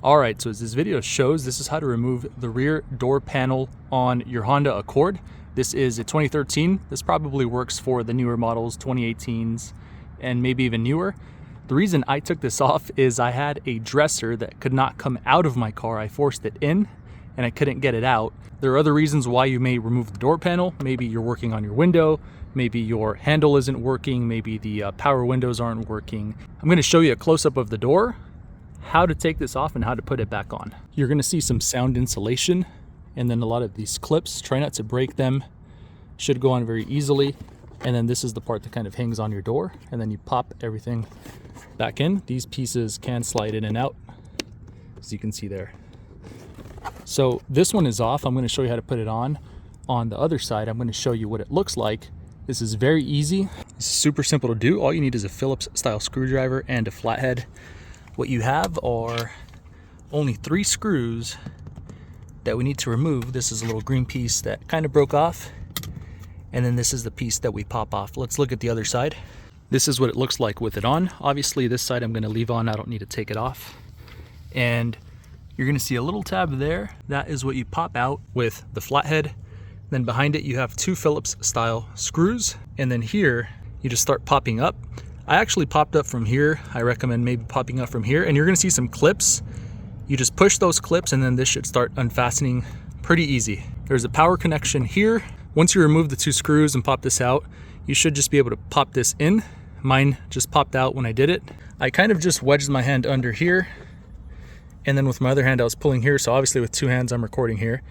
Alright, so as this video shows, this is how to remove the rear door panel on your Honda Accord. This is a 2013. This probably works for the newer models, 2018s, and maybe even newer. The reason I took this off is I had a dresser that could not come out of my car. I forced it in and I couldn't get it out. There are other reasons why you may remove the door panel. Maybe you're working on your window, maybe your handle isn't working, maybe the power windows aren't working. I'm going to show you a close-up of the door, how to take this off and how to put it back on. You're going to see some sound insulation and then a lot of these clips. Try not to break them. Should go on very easily. And then this is the part that kind of hangs on your door, and then you pop everything back in. These pieces can slide in and out, as you can see there. So this one is off. I'm going to show you how to put it on. On the other side, I'm going to show you what it looks like. This is very easy. It's super simple to do. All you need is a Phillips style screwdriver and a flathead. What you have are only 3 screws that we need to remove. This is a little green piece that kind of broke off. And then this is the piece that we pop off. Let's look at the other side. This is what it looks like with it on. Obviously this side I'm going to leave on. I don't need to take it off. And you're going to see a little tab there. That is what you pop out with the flathead. Then behind it you have 2 Phillips style screws. And then here you just start popping up. I actually popped up from here. I recommend maybe popping up from here. And you're going to see some clips. You just push those clips and then this should start unfastening pretty easy. There's a power connection here. Once you remove the 2 screws and pop this out, you should just be able to pop this in. Mine just popped out when I did it. I kind of just wedged my hand under here, and then with my other hand I was pulling here, so obviously with 2 hands I'm recording here.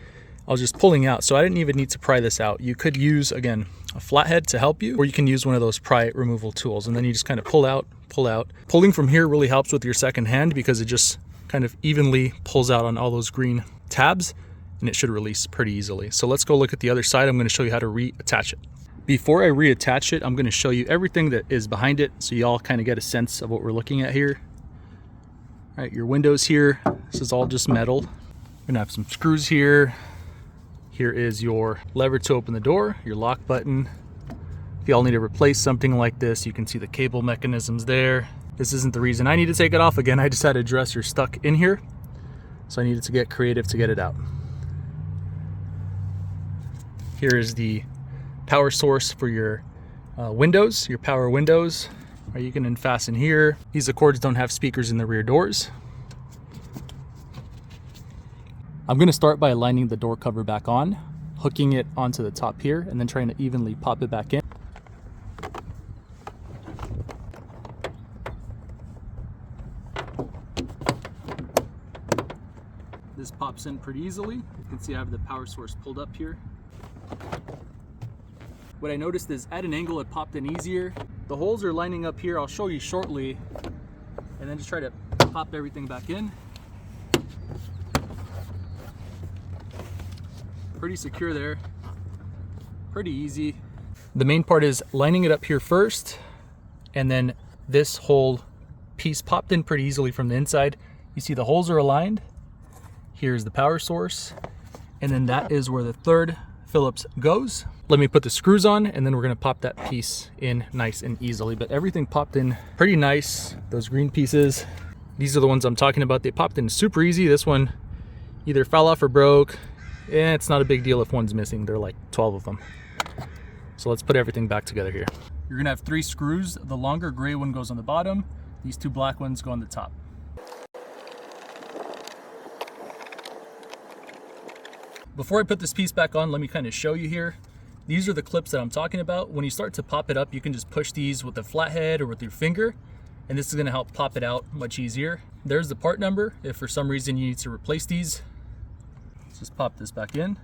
I was just pulling out, so I didn't even need to pry this out. You could use, again, a flathead to help you, or you can use one of those pry removal tools, and then you just kind of pull out, pull out. Pulling from here really helps with your second hand because it just kind of evenly pulls out on all those green tabs, and it should release pretty easily. So let's go look at the other side. I'm going to show you how to reattach it. Before I reattach it, I'm going to show you everything that is behind it so you all kind of get a sense of what we're looking at here. All right, your windows here, this is all just metal. We're going to have some screws here. Here is your lever to open the door, your lock button. If y'all need to replace something like this, you can see the cable mechanisms there. This isn't the reason I need to take it off. Again, I just had a dresser stuck in here, so I needed to get creative to get it out. Here is the power source for your windows, your power windows. You can unfasten here. These Accords don't have speakers in the rear doors. I'm going to start by lining the door cover back on, hooking it onto the top here, and then trying to evenly pop it back in. This pops in pretty easily. You can see I have the power source pulled up here. What I noticed is at an angle it popped in easier. The holes are lining up here. I'll show you shortly. And then just try to pop everything back in. Pretty secure there. Pretty easy. The main part is lining it up here first, and then this whole piece popped in pretty easily from the inside. You see the holes are aligned. Here's the power source, and then that is where the 3rd Phillips goes. Let me put the screws on, and then we're going to pop that piece in nice and easily. But everything popped in pretty nice. Those green pieces, these are the ones I'm talking about. They popped in super easy. This one either fell off or broke. It's not a big deal if one's missing. There are like 12 of them. So let's put everything back together here. You're going to have 3 screws. The longer gray one goes on the bottom. These 2 black ones go on the top. Before I put this piece back on, let me kind of show you here. These are the clips that I'm talking about. When you start to pop it up, you can just push these with a flathead or with your finger, and this is going to help pop it out much easier. There's the part number. If for some reason you need to replace these, let's just pop this back in.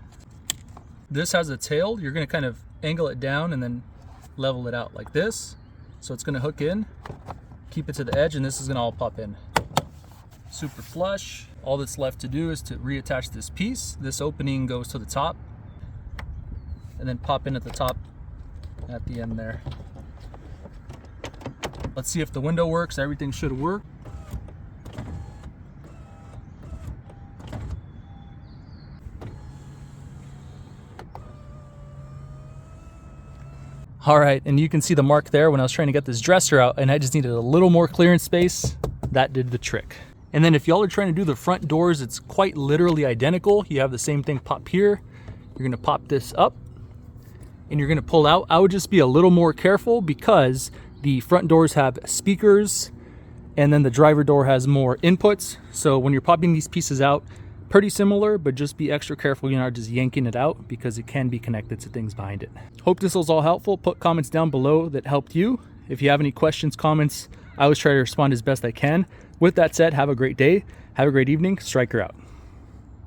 This has a tail. You're going to kind of angle it down and then level it out like this. So it's going to hook in, keep it to the edge, and this is going to all pop in. Super flush. All that's left to do is to reattach this piece. This opening goes to the top, and then pop in at the top at the end there. Let's see if the window works. Everything should work. All right, and you can see the mark there when I was trying to get this dresser out, and I just needed a little more clearance space. That did the trick. And then if y'all are trying to do the front doors, it's quite literally identical. You have the same thing pop here. You're gonna pop this up and you're gonna pull out. I would just be a little more careful because the front doors have speakers and then the driver door has more inputs. So when you're popping these pieces out, pretty similar, but just be extra careful you're not just yanking it out because it can be connected to things behind it. Hope this was all helpful. Put comments down below that helped you. If you have any questions, comments, I always try to respond as best I can. With that said, have a great day, have a great evening, Striker out.